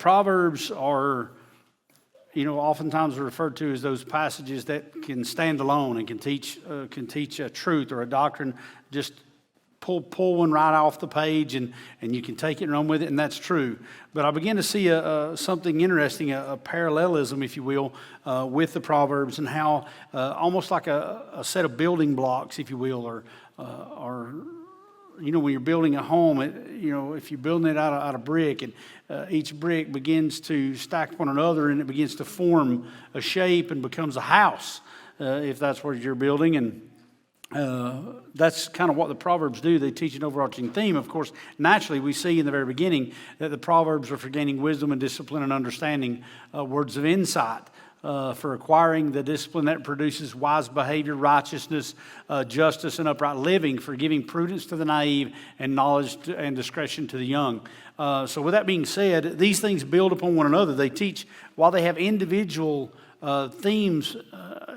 Proverbs are, oftentimes referred to as those passages that can stand alone and can teach a truth or a doctrine. Just pull one right off the page and you can take it and run with it, and that's true. But I began to see something interesting, a parallelism, if you will, with the Proverbs, and how almost like a set of building blocks, if you will, or when you're building a home, if you're building it out of brick, and each brick begins to stack one another, and it begins to form a shape and becomes a house, if that's what you're building. And that's kind of what the Proverbs do. They teach an overarching theme. Of course, naturally, we see in the very beginning that the Proverbs are for gaining wisdom and discipline and understanding, words of insight, for acquiring the discipline that produces wise behavior, righteousness, justice, and upright living, for giving prudence to the naive and knowledge and discretion to the young. So with that being said, these things build upon one another. They teach, while they have individual themes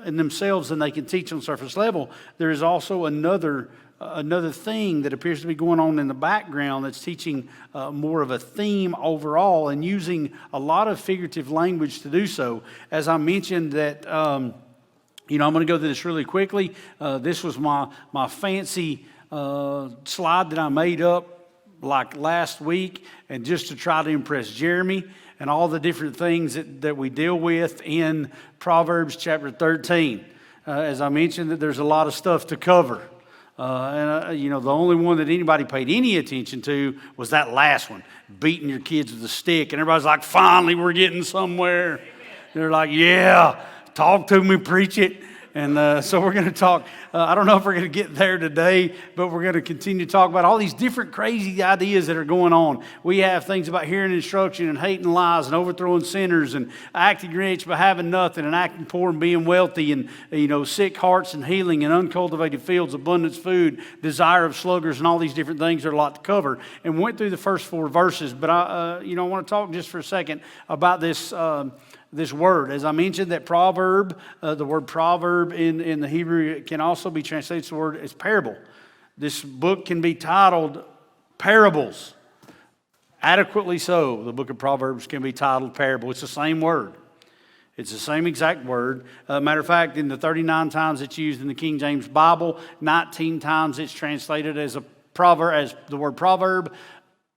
in themselves and they can teach on surface level, there is also another thing that appears to be going on in the background that's teaching more of a theme overall, and using a lot of figurative language to do so. As I mentioned that, I'm going to go through this really quickly. This was my fancy slide that I made up like last week, and just to try to impress Jeremy, and all the different things that we deal with in Proverbs chapter 13. As I mentioned, that there's a lot of stuff to cover. The only one that anybody paid any attention to was that last one, beating your kids with a stick. And everybody's like, finally, we're getting somewhere. Amen. They're like, yeah, talk to me, preach it. And so we're going to talk, I don't know if we're going to get there today, but we're going to continue to talk about all these different crazy ideas that are going on. We have things about hearing instruction and hating lies and overthrowing sinners and acting rich but having nothing, and acting poor and being wealthy, and sick hearts and healing, and uncultivated fields, abundance food, desire of sluggers, and all these different things. There are a lot to cover. And we went through the first 4 verses, but I want to talk just for a second about this word. As I mentioned, that proverb, the word proverb in the Hebrew can also be translated, the word is parable. This book can be titled Parables. Adequately so, the book of Proverbs can be titled Parable. It's the same word. It's the same exact word. Matter of fact, in the 39 times it's used in the King James Bible, 19 times it's translated as a proverb, as the word proverb.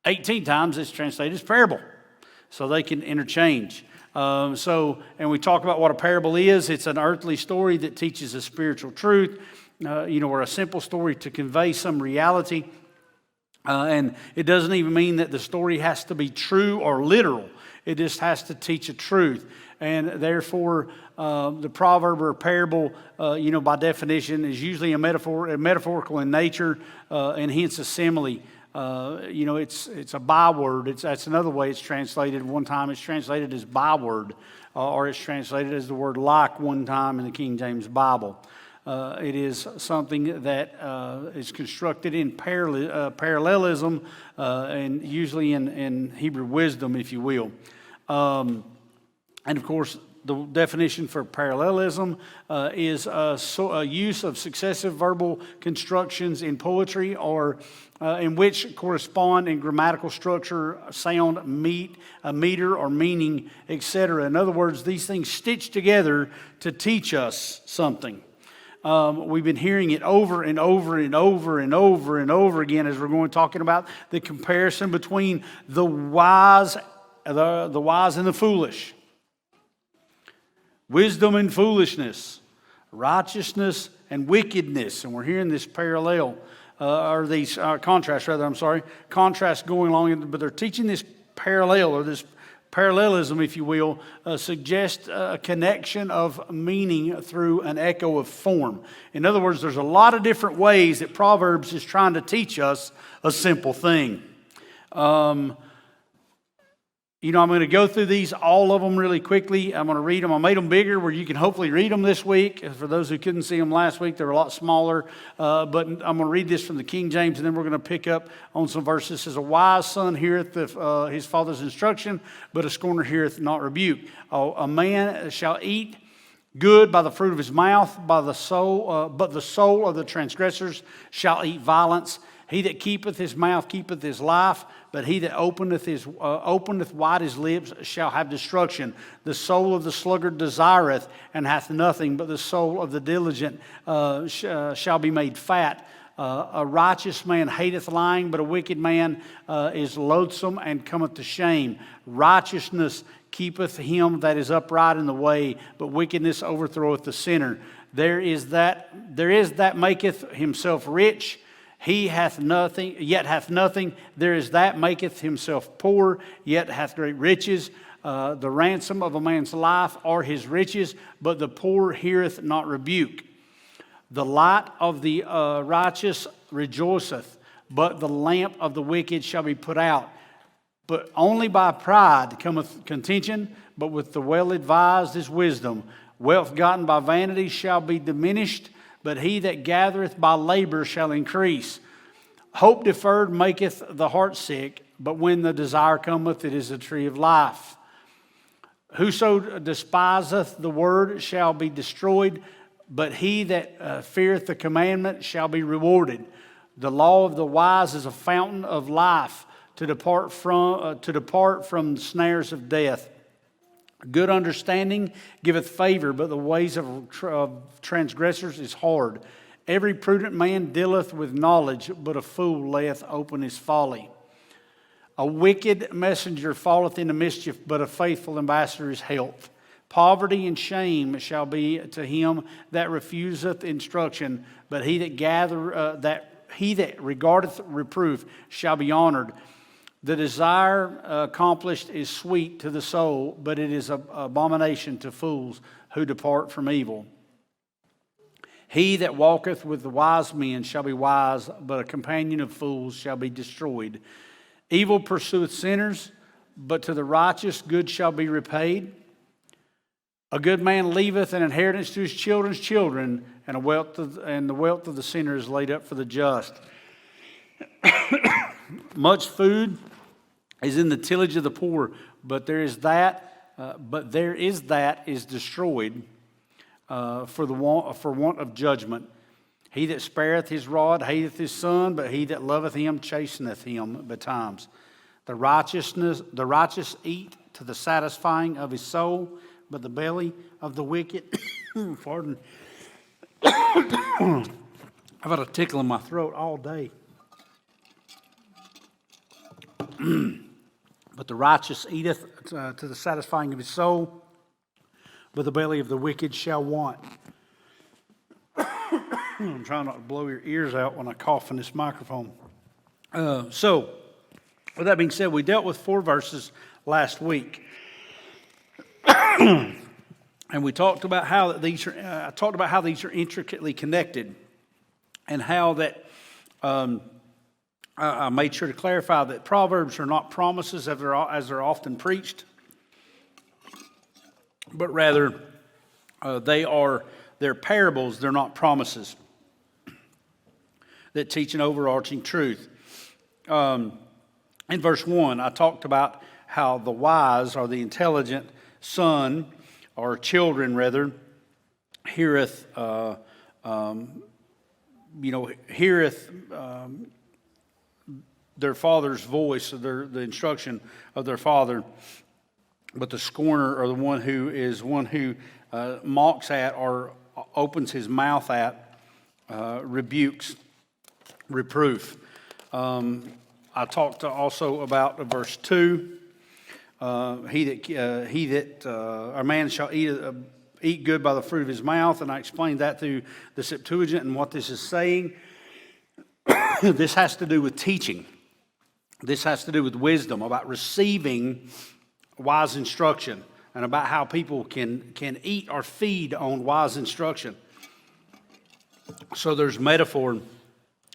18 times it's translated as parable. So they can interchange. And we talk about what a parable is. It's an earthly story that teaches a spiritual truth, or a simple story to convey some reality. And it doesn't even mean that the story has to be true or literal. It just has to teach a truth. And therefore, the proverb or parable, by definition, is usually metaphorical in nature, and hence a simile. It's a byword. That's another way it's translated. One time it's translated as byword, or it's translated as the word like one time in the King James Bible. It is something that is constructed in parallelism, and usually in Hebrew wisdom, if you will. And of course, the definition for parallelism is a use of successive verbal constructions in poetry, or in which correspond in grammatical structure, sound, meter, or meaning, etc. In other words, these things stitch together to teach us something. We've been hearing it over and over and over and over and over again as we're going talking about the comparison between the wise and the foolish. Wisdom and foolishness, righteousness and wickedness. And we're hearing this contrast going along, but they're teaching this parallel, or this parallelism, if you will, suggests a connection of meaning through an echo of form. In other words, there's a lot of different ways that Proverbs is trying to teach us a simple thing. I'm going to go through these, all of them, really quickly. I'm going to read them. I made them bigger where you can hopefully read them this week. For those who couldn't see them last week, they're a lot smaller. But I'm going to read this from the King James, and then we're going to pick up on some verses. It says, a wise son heareth his father's instruction, but a scorner heareth not rebuke. A man shall eat good by the fruit of his mouth, but the soul of the transgressors shall eat violence. He that keepeth his mouth keepeth his life, but he that openeth wide his lips shall have destruction. The soul of the sluggard desireth, and hath nothing, but the soul of the diligent shall be made fat. A righteous man hateth lying, but a wicked man is loathsome and cometh to shame. Righteousness keepeth him that is upright in the way, but wickedness overthroweth the sinner. There is that maketh himself rich, he hath nothing, yet hath nothing. There is that maketh himself poor, yet hath great riches. The ransom of a man's life are his riches, but the poor heareth not rebuke. The light of the righteous rejoiceth, but the lamp of the wicked shall be put out. But only by pride cometh contention, but with the well-advised is wisdom. Wealth gotten by vanity shall be diminished, but he that gathereth by labor shall increase. Hope deferred maketh the heart sick, but when the desire cometh, it is a tree of life. Whoso despiseth the word shall be destroyed, but he that feareth the commandment shall be rewarded. The law of the wise is a fountain of life, to depart from the snares of death. Good understanding giveth favor, but the ways of transgressors is hard. Every prudent man dealeth with knowledge, but a fool layeth open his folly. A wicked messenger falleth into mischief, but a faithful ambassador is health. Poverty and shame shall be to him that refuseth instruction, but he that regardeth reproof shall be honored. The desire accomplished is sweet to the soul, but it is an abomination to fools who depart from evil. He that walketh with the wise men shall be wise, but a companion of fools shall be destroyed. Evil pursueth sinners, but to the righteous good shall be repaid. A good man leaveth an inheritance to his children's children, and the wealth of the sinner is laid up for the just. Much food is in the tillage of the poor, but there is that is destroyed for want of judgment. He that spareth his rod hateth his son, but he that loveth him chasteneth him betimes. The righteous eat to the satisfying of his soul, but the belly of the wicked, pardon, I've got a tickle in my throat all day. But the righteous eateth to the satisfying of his soul, but the belly of the wicked shall want. I'm trying not to blow your ears out when I cough in this microphone. So, with that being said, we dealt with 4 verses last week. And we talked about how these are intricately connected, and how that I made sure to clarify that Proverbs are not promises as they're often preached, but rather they're parables. They're not promises that teach an overarching truth. In verse 1, I talked about how the wise, or the intelligent son, or children rather, heareth their father's voice, or the instruction of their father. But the scorner, or the one who mocks at or opens his mouth at, rebukes, reproof. I talked also about verse 2. A man shall eat good by the fruit of his mouth, and I explained that through the Septuagint and what this is saying. This has to do with teaching. This has to do with wisdom, about receiving wise instruction, and about how people can eat or feed on wise instruction. So there's metaphor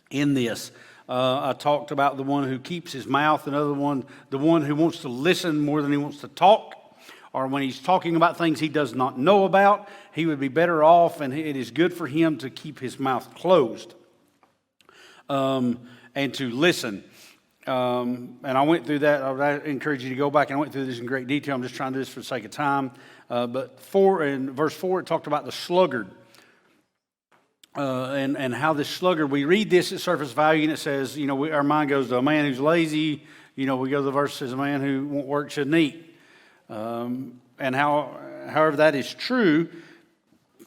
in this. I talked about the one who keeps his mouth, the one who wants to listen more than he wants to talk, or when he's talking about things he does not know about, he would be better off, and it is good for him to keep his mouth closed and to listen. And I went through that. I would encourage you to go back, and I went through this in great detail. I'm just trying to do this for the sake of time. But in verse 4, it talked about the sluggard. And how this sluggard, we read this at surface value, and it says, our mind goes to a man who's lazy, we go to the verse that says, a man who won't work shouldn't eat. And however that is true,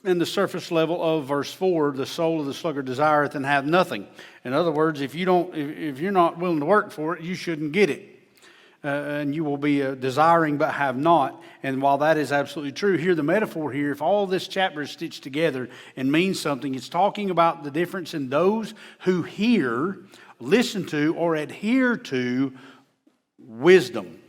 in the surface level of verse 4, the soul of the sluggard desireth and hath nothing. In other words, if you're not willing to work for it, you shouldn't get it. And you will be desiring but have not. And while that is absolutely true, here the metaphor here, if all this chapter is stitched together and means something, it's talking about the difference in those who hear, listen to, or adhere to wisdom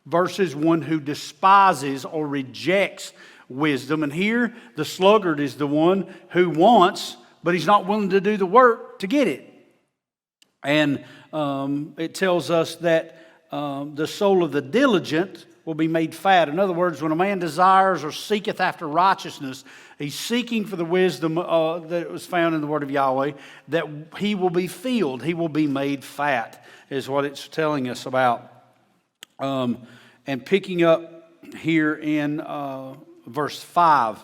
versus one who despises or rejects wisdom. And here the sluggard is the one who wants, but he's not willing to do the work to get it. And it tells us that the soul of the diligent will be made fat. In other words, when a man desires or seeketh after righteousness, he's seeking for the wisdom that was found in the word of Yahweh, that he will be filled, he will be made fat, is what it's telling us about. And picking up here in verse 5,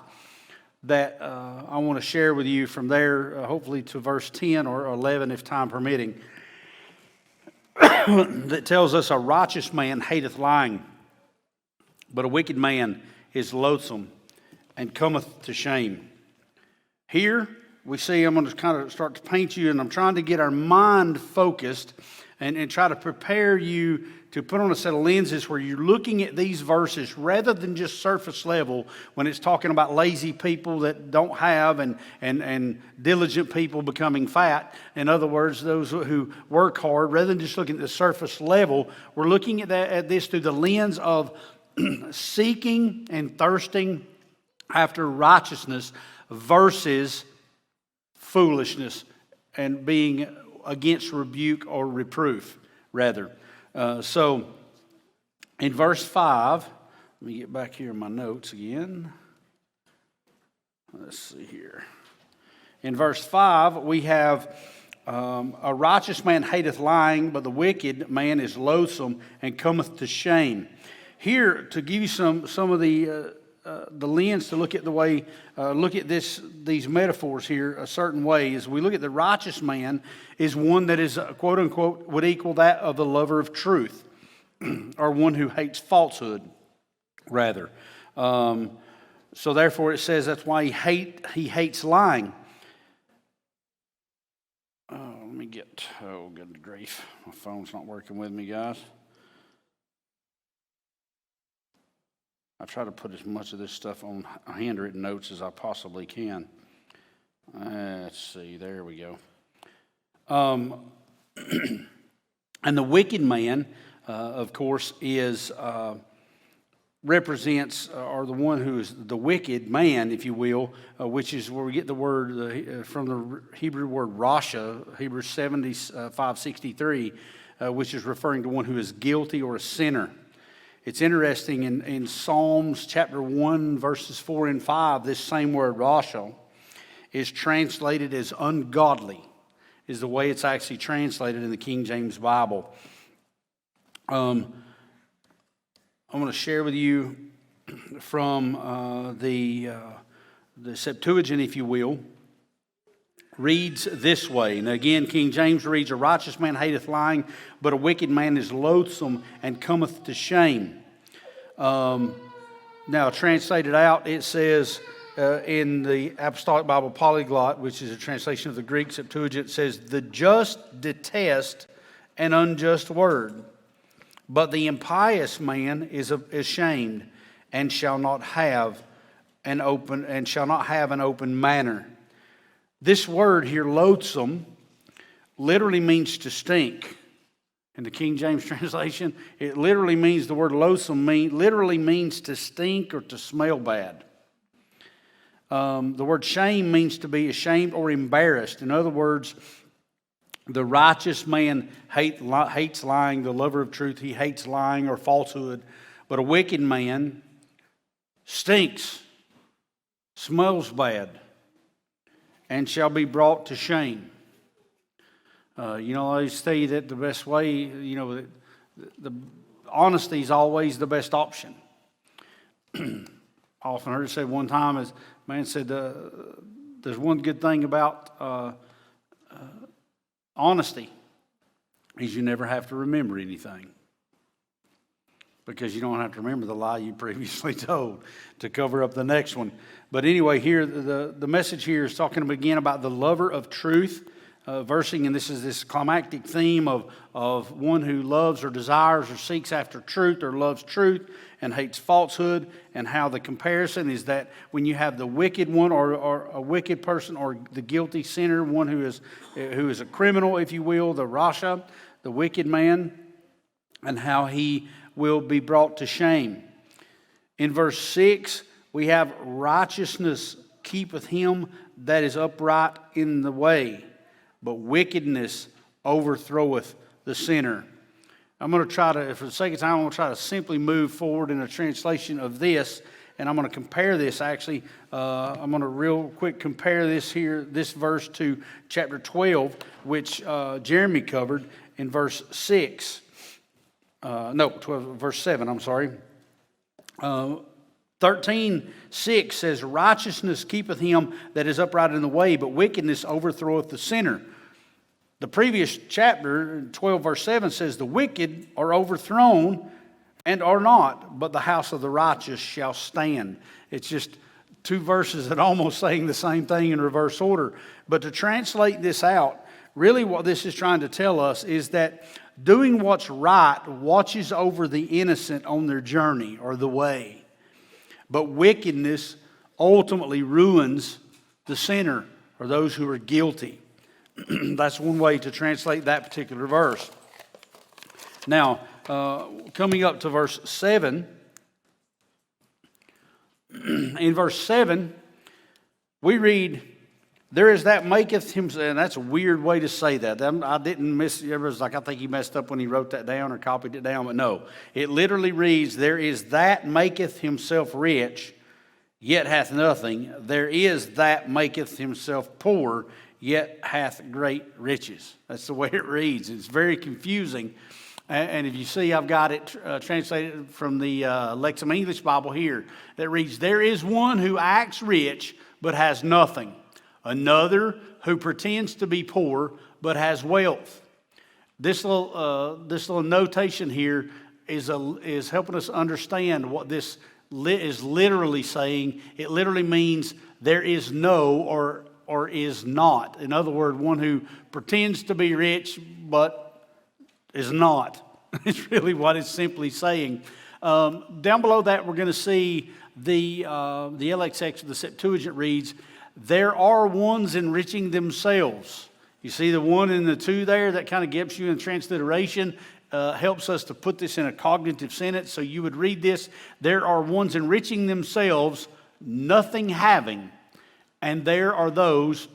that I want to share with you from there, hopefully to verse 10 or 11 if time permitting, that tells us a righteous man hateth lying, but a wicked man is loathsome and cometh to shame. Here we see, I'm going to kind of start to paint you, and I'm trying to get our mind focused and try to prepare you to put on a set of lenses where you're looking at these verses rather than just surface level when it's talking about lazy people that don't have and diligent people becoming fat. In other words, those who work hard, rather than just looking at the surface level, we're looking at this through the lens of seeking and thirsting after righteousness versus foolishness and being against rebuke or reproof, rather. So, in verse 5, let me get back here in my notes again. Let's see here. In verse 5, we have a righteous man hateth lying, but the wicked man is loathsome and cometh to shame. Here, to give you some of the lens to look at the way, look at these metaphors here a certain way, is we look at the righteous man is one that is, quote unquote, would equal that of the lover of truth, or one who hates falsehood, rather. So therefore it says that's why he hates lying. Let me get, oh good grief, my phone's not working with me, guys. I try to put as much of this stuff on handwritten notes as I possibly can. Let's see, there we go. And the wicked man, of course, represents, or the one who is the wicked man, if you will, which is where we get the word from the Hebrew word rasha, Hebrews 75:63, which is referring to one who is guilty or a sinner. It's interesting, in Psalms chapter 1, verses 4 and 5, this same word, rasha, is translated as ungodly, is the way it's actually translated in the King James Bible. I'm going to share with you from the Septuagint, if you will, reads this way. And again, King James reads, a righteous man hateth lying, but a wicked man is loathsome and cometh to shame. Now, translated out, it says in the Apostolic Bible Polyglot, which is a translation of the Greek Septuagint, it says, the just detest an unjust word, but the impious man is ashamed and shall not have an open manner. This word here, loathsome, literally means to stink. In the King James translation, it literally means, the word loathsome literally means to stink or to smell bad. The word shame means to be ashamed or embarrassed. In other words, the righteous man hates lying, the lover of truth, he hates lying or falsehood. But a wicked man stinks, smells bad, and shall be brought to shame. I always say that the best way, the honesty is always the best option. I often heard it said one time, as a man said, there's one good thing about honesty. is you never have to remember anything, because you don't have to remember the lie you previously told to cover up the next one. But anyway, here the message here is talking again about the lover of truth, versing, and this is this climactic theme of one who loves or desires or seeks after truth or loves truth and hates falsehood, and how the comparison is that when you have the wicked one or a wicked person or the guilty sinner, one who is a criminal, if you will, the Rasha, the wicked man, and how he will be brought to shame. In verse 6, we have righteousness keepeth him that is upright in the way, but wickedness overthroweth the sinner. I'm going to try to, for the sake of time, I'm going to try to simply move forward in a translation of this, and I'm going to compare this actually. I'm going to real quick compare this here, this verse to chapter 12, which Jeremy covered in verse 6. verse 7, I'm sorry. 13:6 says, righteousness keepeth him that is upright in the way, but wickedness overthroweth the sinner. The previous chapter, 12 verse 7, says, the wicked are overthrown and are not, but the house of the righteous shall stand. It's just two verses that are almost saying the same thing in reverse order. But to translate this out, really what this is trying to tell us is that doing what's right watches over the innocent on their journey or the way. But wickedness ultimately ruins the sinner or those who are guilty. That's one way to translate that particular verse. Now, coming up to verse 7. In verse 7, we read, there is that maketh himself, and that's a weird way to say that. I didn't miss, everyone's like, I think he messed up when he wrote that down or copied it down, but no. It literally reads, there is that maketh himself rich, yet hath nothing. There is that maketh himself poor, yet hath great riches. That's the way it reads. It's very confusing. And if you see, I've got it translated from the Lexham English Bible here that reads, there is one who acts rich but has nothing. Another who pretends to be poor but has wealth. This little notation here is helping us understand what this is literally saying. It literally means there is no or is not. In other words, one who pretends to be rich but is not. It's really what it's simply saying. Down below that, we're going to see the LXX, the Septuagint reads, there are ones enriching themselves. You see the 1 and the 2 there? That kind of gets you in transliteration, helps us to put this in a cognitive sentence. So you would read this, there are ones enriching themselves, nothing having. And there are those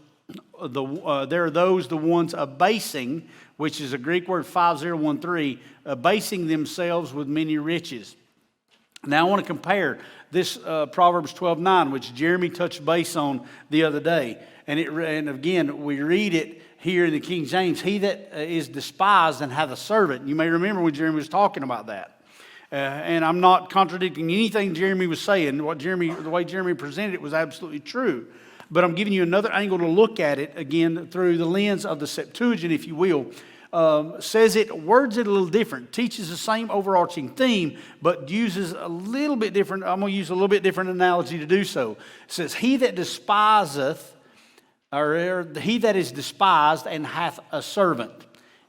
the ones abasing, which is a Greek word 5013, abasing themselves with many riches. Now I want to compare this Proverbs 12:9, which Jeremy touched base on the other day. And again, we read it here in the King James, he that is despised and hath a servant. You may remember when Jeremy was talking about that. And I'm not contradicting anything Jeremy was saying. The way Jeremy presented it was absolutely true. But I'm giving you another angle to look at it, again, through the lens of the Septuagint, if you will. Says it, words it a little different, teaches the same overarching theme, but uses a little bit different. I'm going to use a little bit different analogy to do so. It says, he that despiseth, or he that is despised and hath a servant,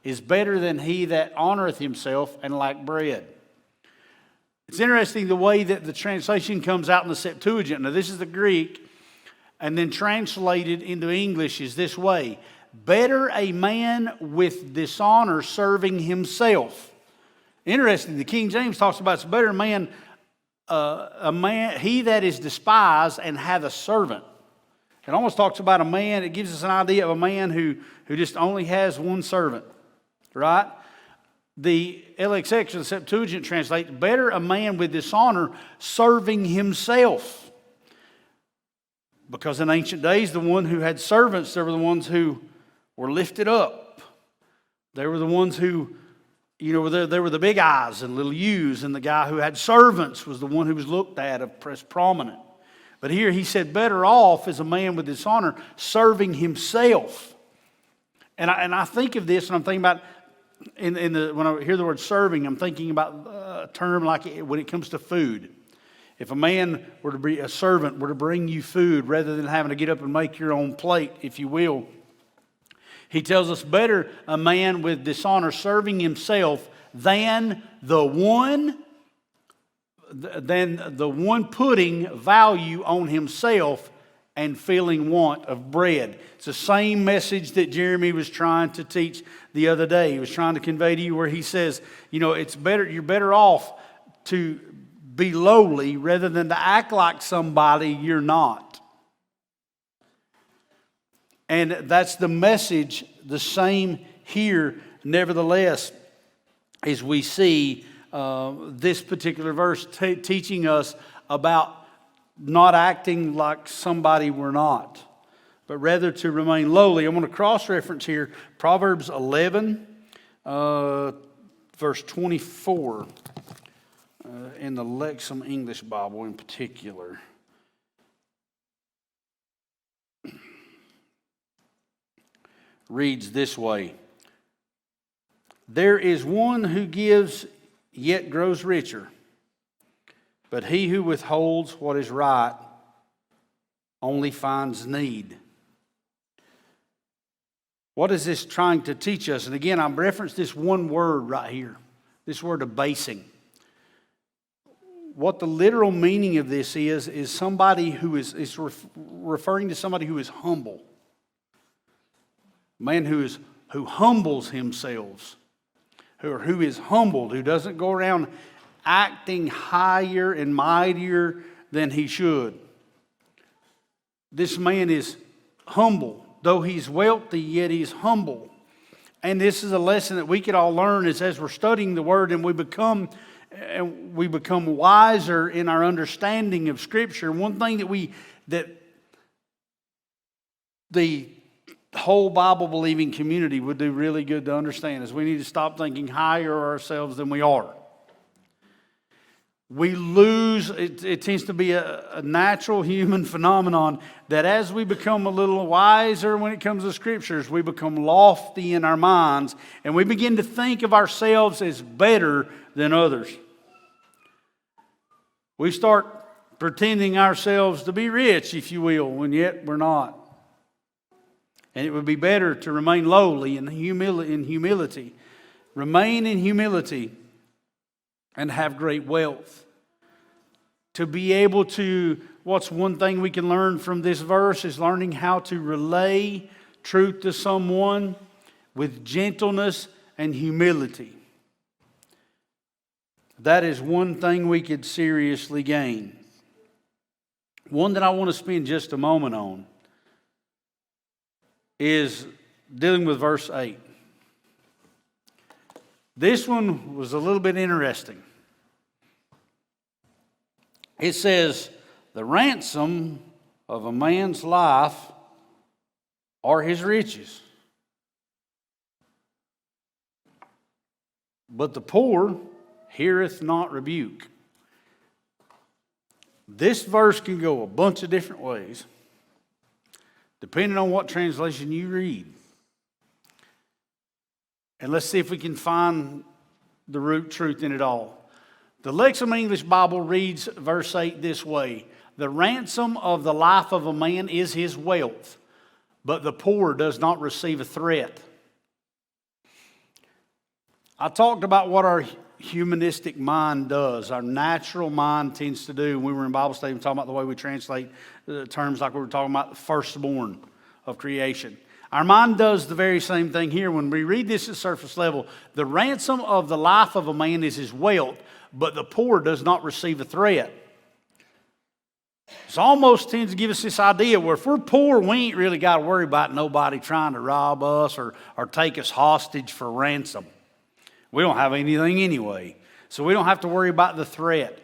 is better than he that honoreth himself and lack bread. It's interesting the way that the translation comes out in the Septuagint. Now, this is the Greek, and then translated into English is this way. Better a man with dishonor serving himself. Interesting, the King James talks about it's better a man, he that is despised and hath a servant. It almost talks about a man, it gives us an idea of a man who just only has one servant, right? The LXX, or the Septuagint, translates, better a man with dishonor serving himself. Because in ancient days, the one who had servants, they were the ones who were lifted up. They were the ones who, they were the big eyes and little U's, and the guy who had servants was the one who was looked at as prominent. But here he said, better off is a man with dishonor serving himself. And I think of this, and I'm thinking about when I hear the word serving, I'm thinking about a term like when it comes to food. If a man were to be a servant, were to bring you food rather than having to get up and make your own plate, if you will, he tells us better a man with dishonor serving himself than the one putting value on himself and feeling want of bread. It's the same message that Jeremy was trying to teach the other day. He was trying to convey to you where he says, it's better, you're better off to be lowly rather than to act like somebody you're not. And that's the message, the same here. Nevertheless, as we see this particular verse teaching us about not acting like somebody we're not, but rather to remain lowly. I'm going to cross-reference here Proverbs 11, verse 24, in the Lexham English Bible in particular. Reads this way: "There is one who gives yet grows richer, but he who withholds what is right only finds need." What is this trying to teach us? And again, I've referenced this one word right here, this word abasing. What the literal meaning of this is somebody who is referring to somebody who is humble. A man who humbles himself, who is humbled, who doesn't go around acting higher and mightier than he should. This man is humble. Though he's wealthy, yet he's humble. And this is a lesson that we could all learn is as we're studying the Word and we become wiser in our understanding of Scripture. One thing that the whole Bible-believing community would do really good to understand is we need to stop thinking higher ourselves than we are. We lose, it tends to be a natural human phenomenon that as we become a little wiser when it comes to Scriptures, we become lofty in our minds and we begin to think of ourselves as better than others. We start pretending ourselves to be rich, if you will, when yet we're not. And it would be better to remain lowly in humility. Remain in humility and have great wealth. To be able to, what's one thing we can learn from this verse is learning how to relay truth to someone with gentleness and humility. That is one thing we could seriously gain. One that I want to spend just a moment on is dealing with verse 8. This one was a little bit interesting. It says, "The ransom of a man's life are his riches, but the poor heareth not rebuke." This verse can go a bunch of different ways, depending on what translation you read. And let's see if we can find the root truth in it all. The Lexham English Bible reads verse 8 this way: "The ransom of the life of a man is his wealth, but the poor does not receive a threat." I talked about what our humanistic mind does, our natural mind tends to do. When we were in Bible study, we were talking about the way we translate terms like we were talking about the firstborn of creation. Our mind does the very same thing here. When we read this at surface level, the ransom of the life of a man is his wealth, but the poor does not receive a threat. It almost tends to give us this idea where if we're poor, we ain't really got to worry about nobody trying to rob us or take us hostage for ransom. We don't have anything anyway, so we don't have to worry about the threat.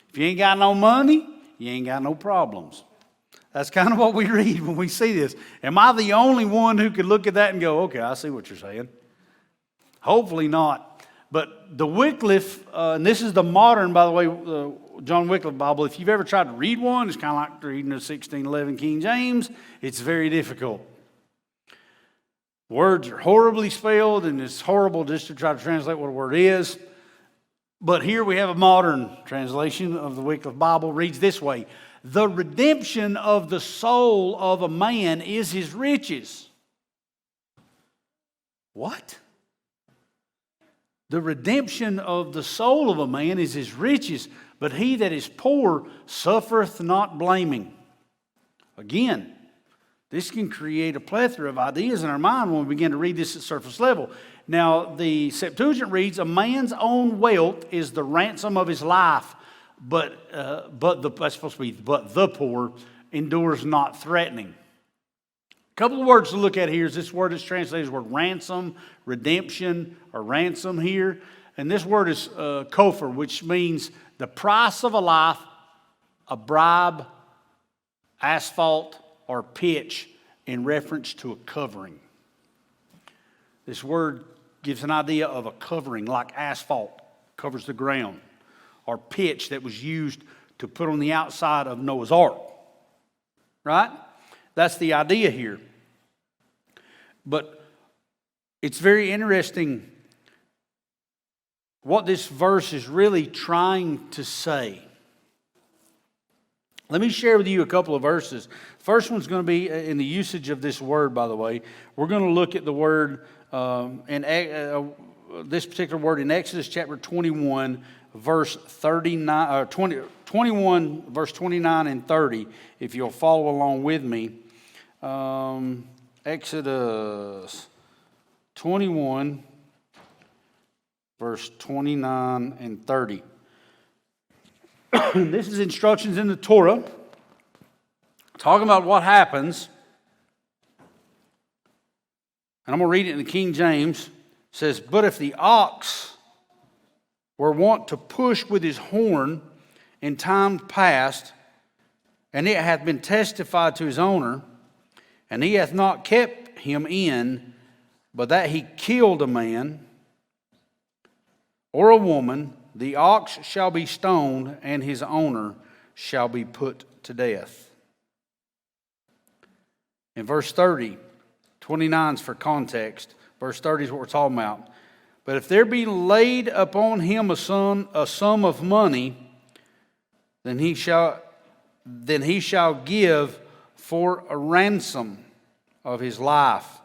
If you ain't got no money, you ain't got no problems. That's kind of what we read when we see this. Am I the only one who could look at that and go, okay, I see what you're saying? Hopefully not. But the Wycliffe, and this is the modern, by the way, John Wycliffe Bible. If you've ever tried to read one, it's kind of like reading the 1611 King James. It's very difficult. Words are horribly spelled, and it's horrible just to try to translate what a word is. But here we have a modern translation of the Wycliffe Bible. Reads this way: the redemption of the soul of a man is his riches. What? The redemption of the soul of a man is his riches, but he that is poor suffereth not blaming. Again, this can create a plethora of ideas in our mind when we begin to read this at surface level. Now, the Septuagint reads, a man's own wealth is the ransom of his life, but that's supposed to be, but the poor endures not threatening. A couple of words to look at here is this word is translated as the word ransom, redemption, or ransom here. And this word is kofar, which means the price of a life, a bribe, asphalt, or pitch in reference to a covering. This word gives an idea of a covering, like asphalt covers the ground, or pitch that was used to put on the outside of Noah's Ark. Right? That's the idea here. But it's very interesting what this verse is really trying to say. Let me share with you a couple of verses. First one's going to be in the usage of this word, by the way. We're going to look at the word, this particular word in Exodus chapter 21, verse 39, 21, verse 29 and 30, if you'll follow along with me. Exodus 21, verse 29 and 30. This is instructions in the Torah, talking about what happens. And I'm going to read it in the King James. It says, but if the ox were wont to push with his horn in time past, and it hath been testified to his owner, and he hath not kept him in, but that he killed a man or a woman, the ox shall be stoned, and his owner shall be put to death. In verse 30, 29 is for context. Verse 30 is what we're talking about. But if there be laid upon him a sum of money, then he shall give for a ransom of his life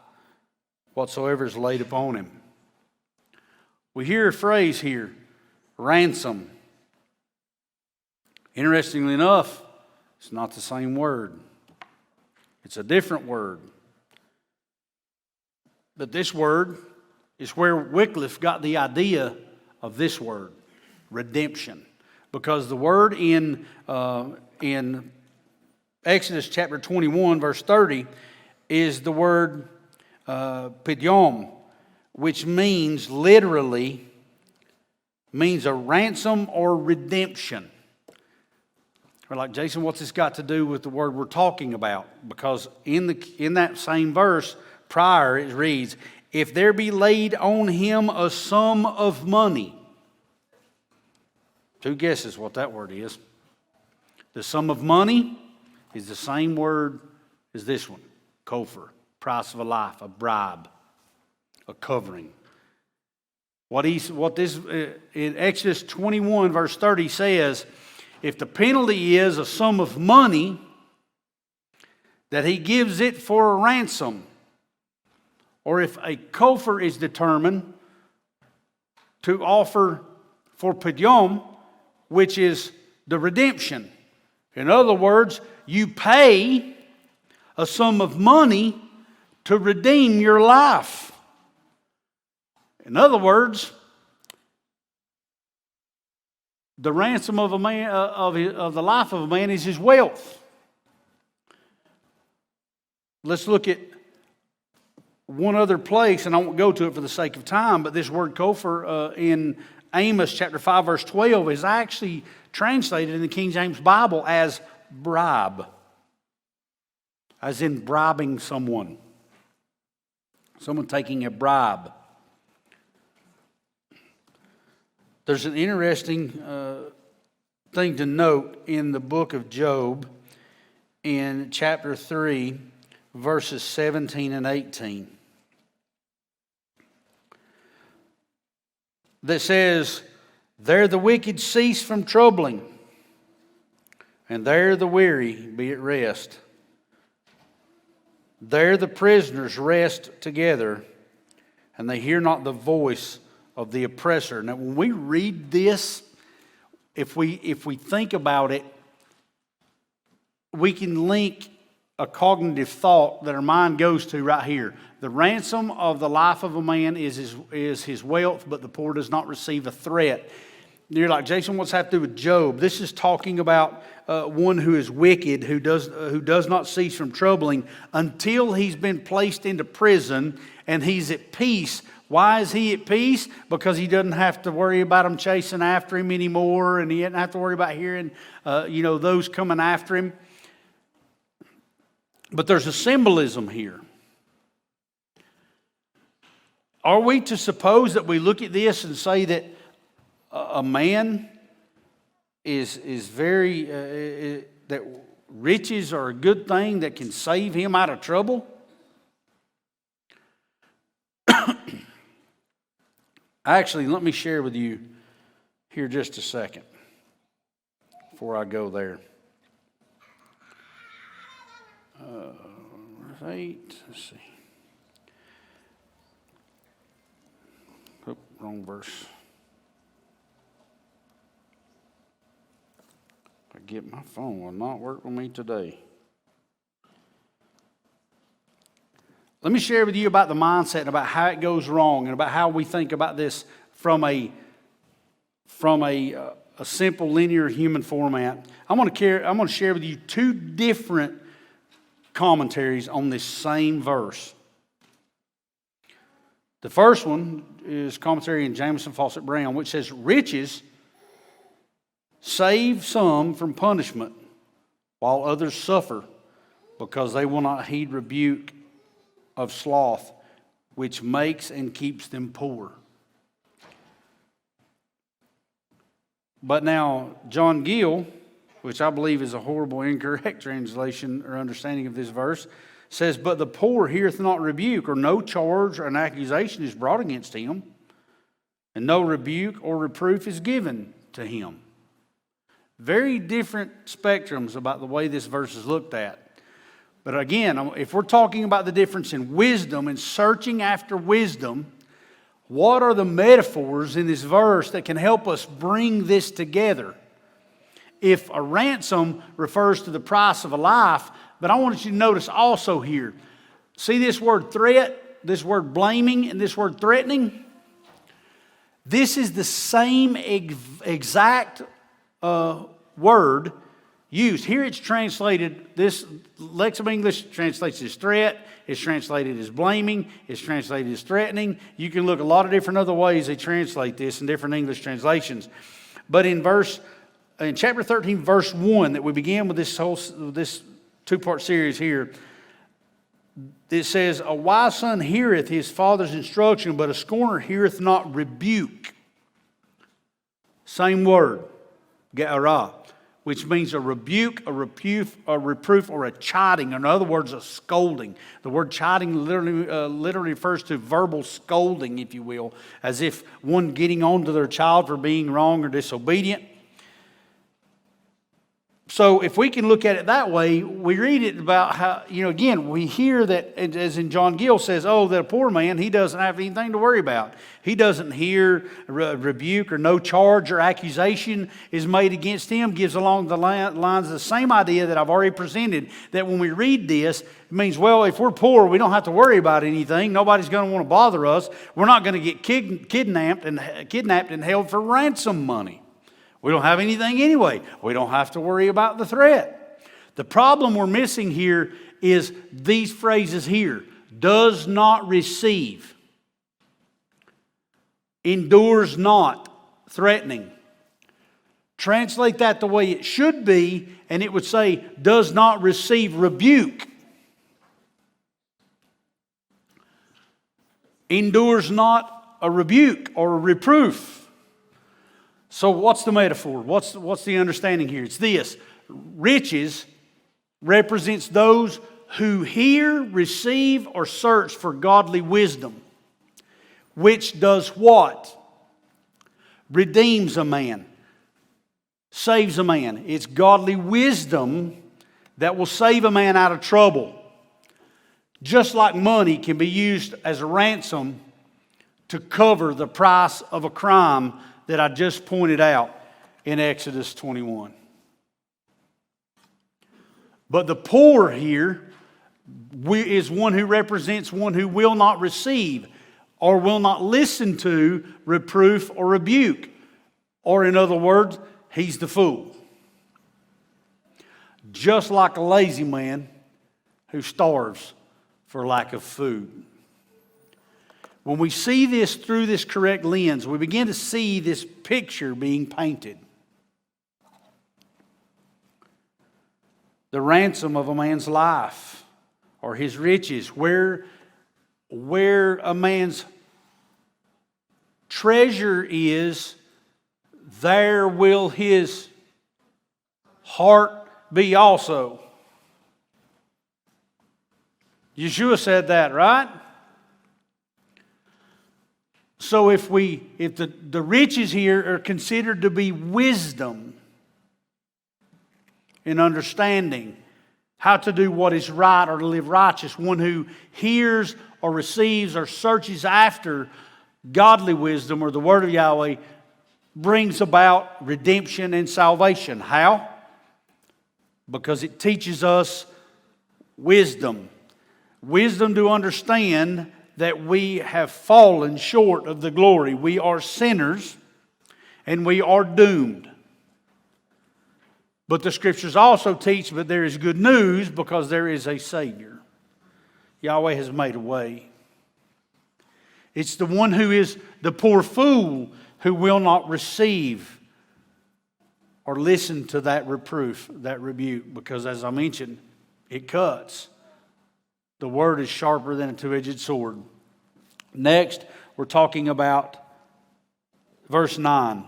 whatsoever is laid upon him. We hear a phrase here, ransom. Interestingly enough, it's not the same word. It's a different word. But this word is where Wycliffe got the idea of this word, redemption. Because the word in Exodus chapter 21, verse 30, is the word pidyon, which means literally a ransom or redemption. We're like, Jason, what's this got to do with the word we're talking about? Because in that same verse prior, it reads, if there be laid on him a sum of money. Two guesses what that word is. The sum of money is the same word as this one, kofar, price of a life, a bribe, a covering. What this in Exodus 21 verse 30 says, if the penalty is a sum of money, that he gives it for a ransom, or if a kofar is determined to offer for pidyon, which is the redemption. In other words, you pay a sum of money to redeem your life. In other words, the ransom of a man of the life of a man is his wealth. Let's look at one other place, and I won't go to it for the sake of time, but this word kofar in Amos chapter 5 verse 12 is actually translated in the King James Bible as bribe, as in bribing someone taking a bribe. There's an interesting thing to note in the book of Job in chapter 3, verses 17 and 18. that says, there the wicked cease from troubling, and there the weary be at rest. There the prisoners rest together, and they hear not the voice of the oppressor. Now, when we read this, if we think about it, we can link a cognitive thought that our mind goes to right here. The ransom of the life of a man is his wealth, but the poor does not receive a threat. You're like, Jason, what's that have to do with Job? This is talking about one who is wicked, who does not cease from troubling until he's been placed into prison and he's at peace. Why is he at peace? Because he doesn't have to worry about them chasing after him anymore, and he doesn't have to worry about hearing those coming after him. But there's a symbolism here. Are we to suppose that we look at this and say that a man is very, that riches are a good thing that can save him out of trouble? Actually, let me share with you here just a second before I go there. Verse 8, let's see. Oh, wrong verse. I get my phone will not work with me today. Let me share with you about the mindset and about how it goes wrong and about how we think about this from a simple linear human format. I'm going to share with you two different commentaries on this same verse. The first one is commentary in Jamieson Fawcett Brown, which says, riches save some from punishment, while others suffer because they will not heed rebuke of sloth, which makes and keeps them poor. But now, John Gill, which I believe is a horrible, incorrect translation or understanding of this verse, says, but the poor heareth not rebuke, or no charge or an accusation is brought against him, and no rebuke or reproof is given to him. Very different spectrums about the way this verse is looked at. But again, if we're talking about the difference in wisdom and searching after wisdom, what are the metaphors in this verse that can help us bring this together? If a ransom refers to the price of a life, but I want you to notice also here, see this word threat, this word blaming, and this word threatening? This is the same exact word used. Here it's translated, this Lexham English translates as threat, it's translated as blaming, it's translated as threatening. You can look a lot of different other ways they translate this in different English translations. But in chapter 13, verse 1, that we began with this two-part series here, it says, a wise son heareth his father's instruction, but a scorner heareth not rebuke. Same word, ge'ara, which means a rebuke, a reproof, or a chiding. In other words, a scolding. The word chiding literally refers to verbal scolding, if you will, as if one getting on to their child for being wrong or disobedient. So if we can look at it that way, we read it about how, again, we hear that, as in John Gill says, that a poor man, he doesn't have anything to worry about. He doesn't hear rebuke or no charge or accusation is made against him, gives along the lines of the same idea that I've already presented, that when we read this, it means, well, if we're poor, we don't have to worry about anything. Nobody's going to want to bother us. We're not going to get kidnapped and held for ransom money. We don't have anything anyway. We don't have to worry about the threat. The problem we're missing here is these phrases here. Does not receive. Endures not. Threatening. Translate that the way it should be, and it would say, does not receive rebuke. Endures not a rebuke or a reproof. So what's the metaphor? What's the understanding here? It's this. Riches represents those who hear, receive, or search for godly wisdom. Which does what? redeems a man, saves a man. It's godly wisdom that will save a man out of trouble. Just like money can be used as a ransom to cover the price of a crime that I just pointed out in Exodus 21. But the poor here is one who represents one who will not receive or will not listen to reproof or rebuke. Or in other words, he's the fool. Just like a lazy man who starves for lack of food. When we see this through this correct lens, we begin to see this picture being painted. The ransom of a man's life or his riches, where a man's treasure is, there will his heart be also. Yeshua said that, right? So if the riches here are considered to be wisdom and understanding how to do what is right or to live righteous, one who hears or receives or searches after godly wisdom or the word of Yahweh brings about redemption and salvation. How? Because it teaches us wisdom. Wisdom to understand that we have fallen short of the glory. We are sinners and we are doomed. But the Scriptures also teach that there is good news because there is a Savior. Yahweh has made a way. It's the one who is the poor fool who will not receive or listen to that reproof, that rebuke, because as I mentioned, it cuts. The word is sharper than a two-edged sword. Next, we're talking about verse 9,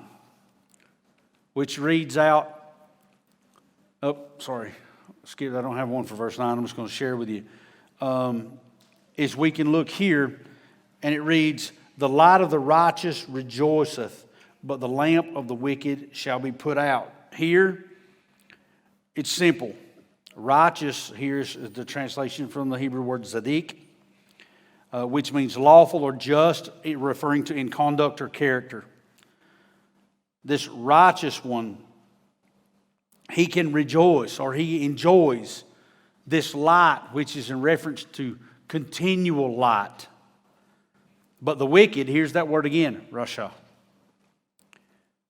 which reads out, I don't have one for verse 9. I'm just going to share with you. Is we can look here, and it reads, the light of the righteous rejoiceth, but the lamp of the wicked shall be put out. Here, it's simple. Righteous, here's the translation from the Hebrew word tzaddik, which means lawful or just, referring to in conduct or character. This righteous one, he can rejoice or he enjoys this light, which is in reference to continual light. But the wicked, here's that word again, rasha.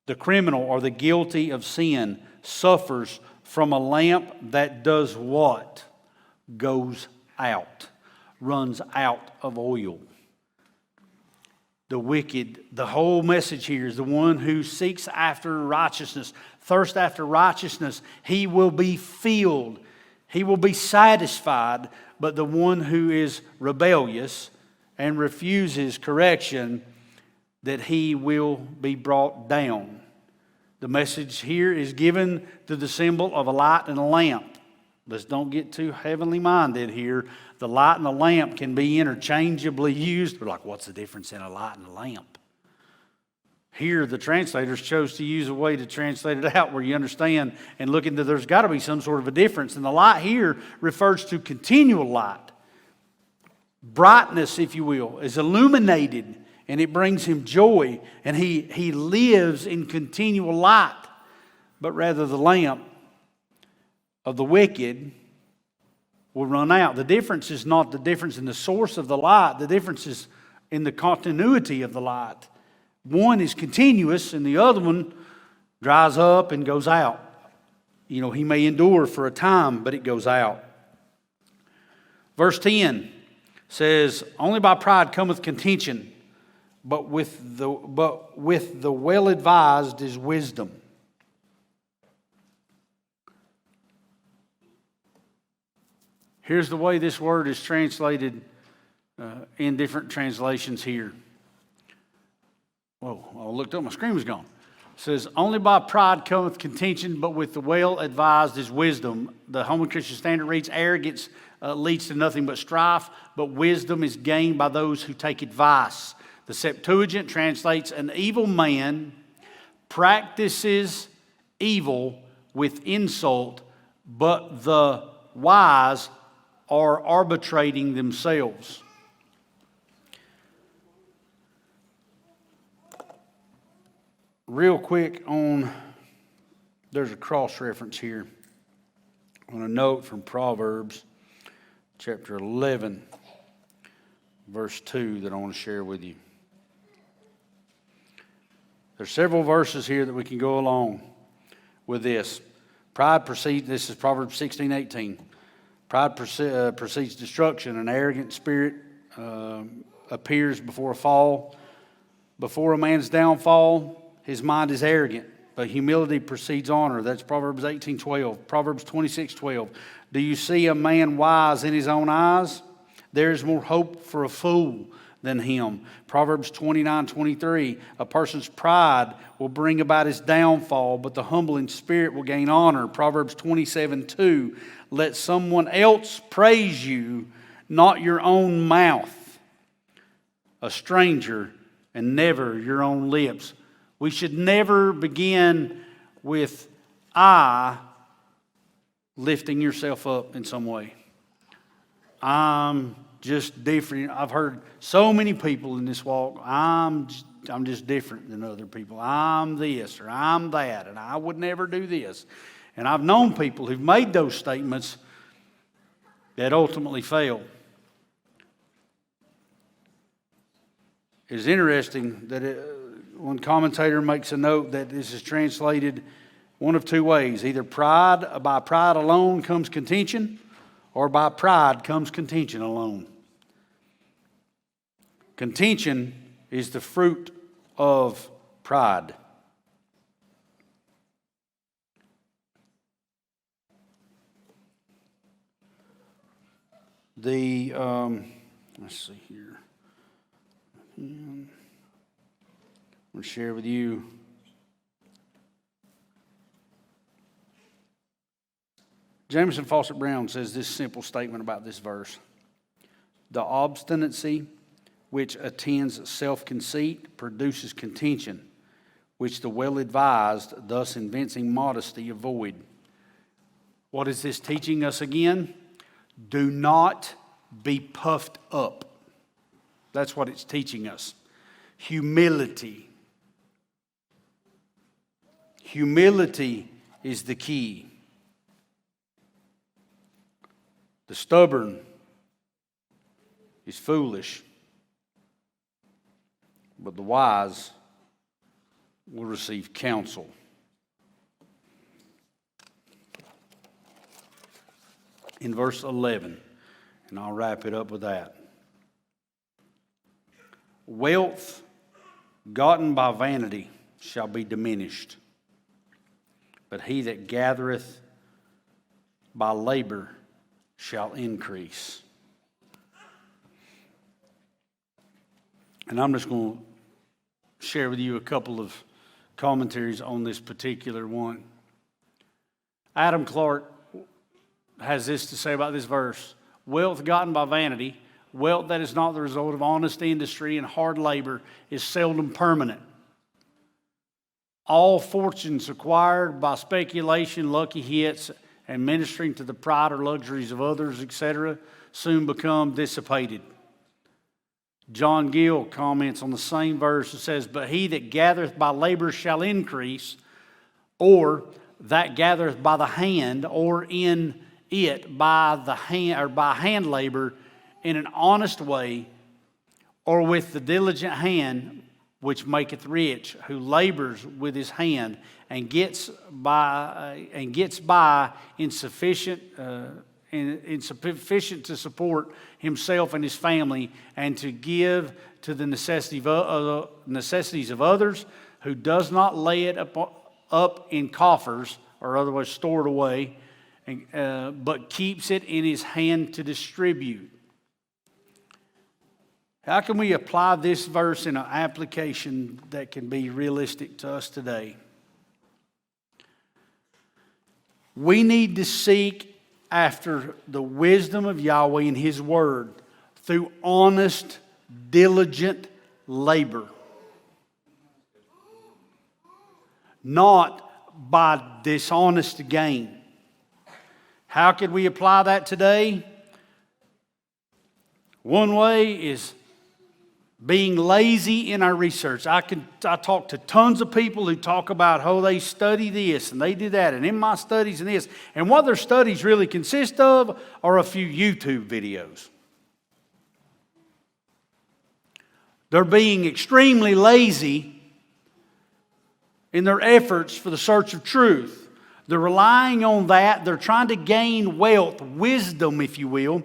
The criminal or the guilty of sin suffers from a lamp that does what? Goes out, runs out of oil. The wicked, the whole message here is the one who seeks after righteousness, thirst after righteousness, he will be filled. He will be satisfied, but the one who is rebellious and refuses correction, that he will be brought down. The message here is given to the symbol of a light and a lamp. Let's don't get too heavenly minded here. The light and the lamp can be interchangeably used. We're like, what's the difference in a light and a lamp? Here, the translators chose to use a way to translate it out where you understand and look into there's got to be some sort of a difference. And the light here refers to continual light. Brightness, if you will, is illuminated and it brings him joy. And he lives in continual light. But rather the lamp of the wicked will run out. The difference is not the difference in the source of the light. The difference is in the continuity of the light. One is continuous and the other one dries up and goes out. You know, he may endure for a time, but it goes out. Verse 10 says, only by pride cometh contention, but with the well-advised is wisdom. Here's the way this word is translated in different translations here. Whoa, I looked up, my screen was gone. It says, only by pride cometh contention, but with the well-advised is wisdom. The Holman Christian Standard reads, arrogance leads to nothing but strife, but wisdom is gained by those who take advice. The Septuagint translates, an evil man practices evil with insult, but the wise are arbitrating themselves. Real quick there's a cross reference here on a note from Proverbs chapter 11, verse 2 that I want to share with you. There's several verses here that we can go along with this. Pride precedes, this is Proverbs 16:18. Pride precedes destruction. An arrogant spirit appears before a fall. Before a man's downfall, his mind is arrogant, but humility precedes honor. That's Proverbs 18:12. Proverbs 26:12. Do you see a man wise in his own eyes? There is more hope for a fool than him. Proverbs 29:23. A person's pride will bring about his downfall, but the humble in spirit will gain honor. Proverbs 27:2. Let someone else praise you, not your own mouth. A stranger and never your own lips. We should never begin with I lifting yourself up in some way. I'm just different. I've heard so many people in this walk, I'm just different than other people. I'm this or I'm that, and I would never do this. And I've known people who've made those statements that ultimately fail. It's interesting that one commentator makes a note that this is translated one of two ways. Either by pride alone comes contention, or by pride comes contention alone. Contention is the fruit of pride. Let's see here. I'm going to share with you Jameson Fawcett Brown says this simple statement about this verse. The obstinacy which attends self-conceit produces contention, which the well-advised, thus evincing modesty, avoid. What is this teaching us again? Do not be puffed up. That's what it's teaching us. Humility. Humility is the key. The stubborn is foolish, but the wise will receive counsel. In verse 11, and I'll wrap it up with that. Wealth gotten by vanity shall be diminished, but he that gathereth by labor shall increase. And I'm just going to share with you a couple of commentaries on this particular one. Adam Clark has this to say about this verse. Wealth gotten by vanity, wealth that is not the result of honest industry and hard labor, is seldom permanent. All fortunes acquired by speculation, lucky hits, and ministering to the pride or luxuries of others, etc., soon become dissipated. John Gill comments on the same verse and says, but he that gathereth by labor shall increase, or that gathereth by the hand, or in it by the hand, or by hand labor in an honest way, or with the diligent hand which maketh rich, who labors with his hand and gets by insufficient to support himself and his family, and to give to the necessities of others, who does not lay it up in coffers, or otherwise stored away, but keeps it in his hand to distribute. How can we apply this verse in an application that can be realistic to us today? We need to seek after the wisdom of Yahweh and His Word through honest, diligent labor. not by dishonest gain. How could we apply that today? One way is being lazy in our research. I talk to tons of people who talk about how they study this and they do that, and in my studies and this. And what their studies really consist of are a few YouTube videos. They're being extremely lazy in their efforts for the search of truth. They're relying on that. They're trying to gain wealth, wisdom, if you will,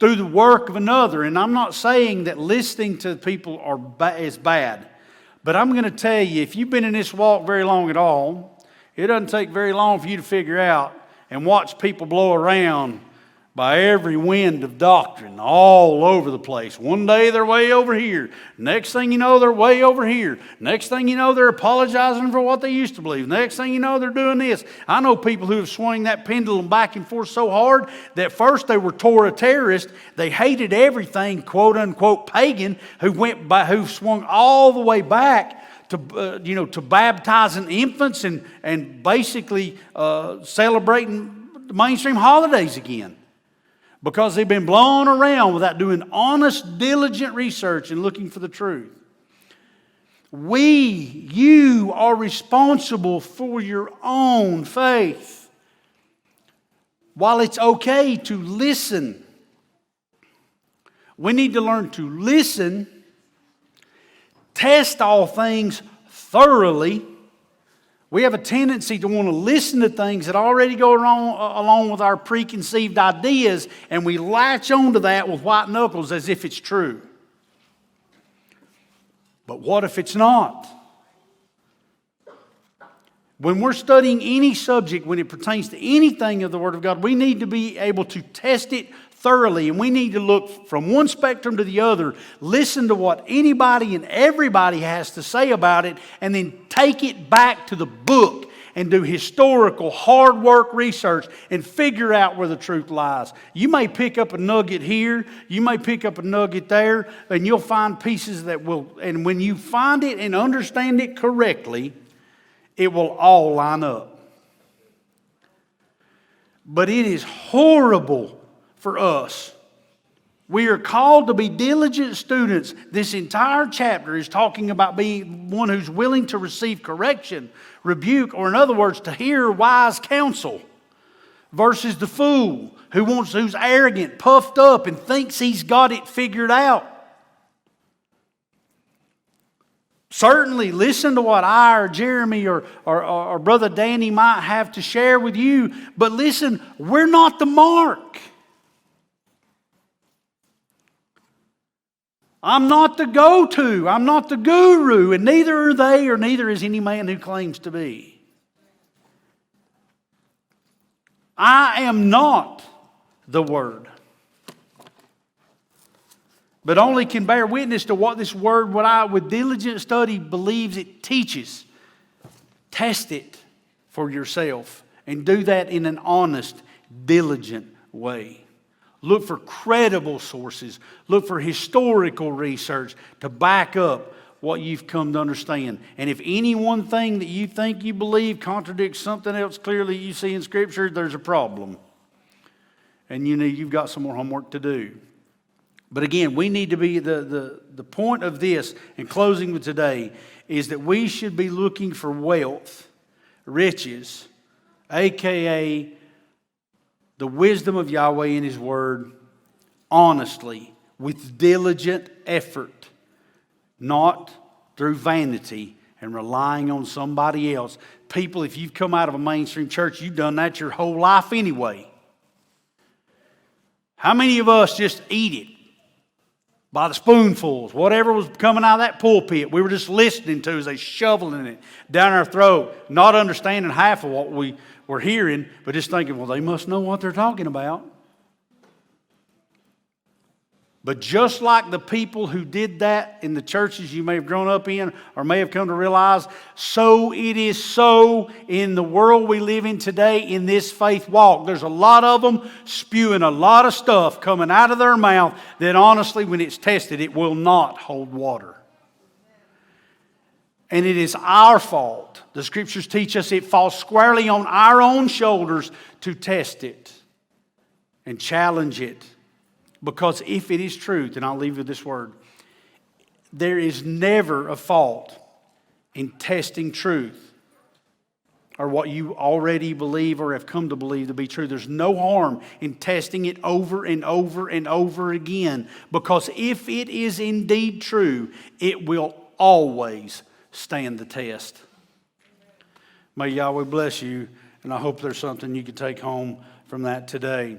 through the work of another. And I'm not saying that listening to people is bad. But I'm going to tell you, if you've been in this walk very long at all, it doesn't take very long for you to figure out and watch people blow around by every wind of doctrine all over the place. One day they're way over here. Next thing you know, they're way over here. Next thing you know, they're apologizing for what they used to believe. Next thing you know, they're doing this. I know people who have swung that pendulum back and forth so hard that first they were Torah terrorists. They hated everything, quote unquote, pagan, who swung all the way back to baptizing infants and basically celebrating the mainstream holidays again. Because they've been blown around without doing honest, diligent research and looking for the truth. You are responsible for your own faith. While it's okay to listen, we need to learn to listen, test all things thoroughly. We have a tendency to want to listen to things that already go along with our preconceived ideas, and we latch onto that with white knuckles as if it's true. But what if it's not? When we're studying any subject, when it pertains to anything of the Word of God, we need to be able to test it thoroughly, and we need to look from one spectrum to the other, listen to what anybody and everybody has to say about it, and then take it back to the book and do historical, hard work research and figure out where the truth lies. You may pick up a nugget here, you may pick up a nugget there, and you'll find pieces that will, and when you find it and understand it correctly, it will all line up. But it is horrible for us. We are called to be diligent students. This entire chapter is talking about being one who's willing to receive correction, rebuke, or in other words, to hear wise counsel, versus the fool who's arrogant, puffed up, and thinks he's got it figured out. Certainly listen to what I or Jeremy or Brother Danny might have to share with you, but listen, we're not the mark. I'm not the go-to. I'm not the guru, and neither are they, or neither is any man who claims to be. I am not the Word, but only can bear witness to what this Word, what I, with diligent study, believes it teaches. Test it for yourself, and do that in an honest, diligent way. Look for credible sources. Look for historical research to back up what you've come to understand. And if any one thing that you think you believe contradicts something else clearly you see in Scripture, there's a problem. And you've got some more homework to do. But again, we need to be, the point of this, in closing with today, is that we should be looking for wealth, riches, a.k.a. the wisdom of Yahweh in His Word, honestly, with diligent effort, not through vanity and relying on somebody else. People, if you've come out of a mainstream church, you've done that your whole life anyway. How many of us just eat it by the spoonfuls? Whatever was coming out of that pulpit, we were just listening to as they shoveling it down our throat, not understanding half of what we were hearing, but just thinking, well, they must know what they're talking about. But just like the people who did that in the churches you may have grown up in or may have come to realize, so it is so in the world we live in today in this faith walk. There's a lot of them spewing a lot of stuff coming out of their mouth that honestly, when it's tested, it will not hold water. And it is our fault. The Scriptures teach us it falls squarely on our own shoulders to test it and challenge it. Because if it is truth, and I'll leave you with this word, there is never a fault in testing truth or what you already believe or have come to believe to be true. There's no harm in testing it over and over and over again, because if it is indeed true, it will always stand the test. May Yahweh bless you, and I hope there's something you can take home from that today.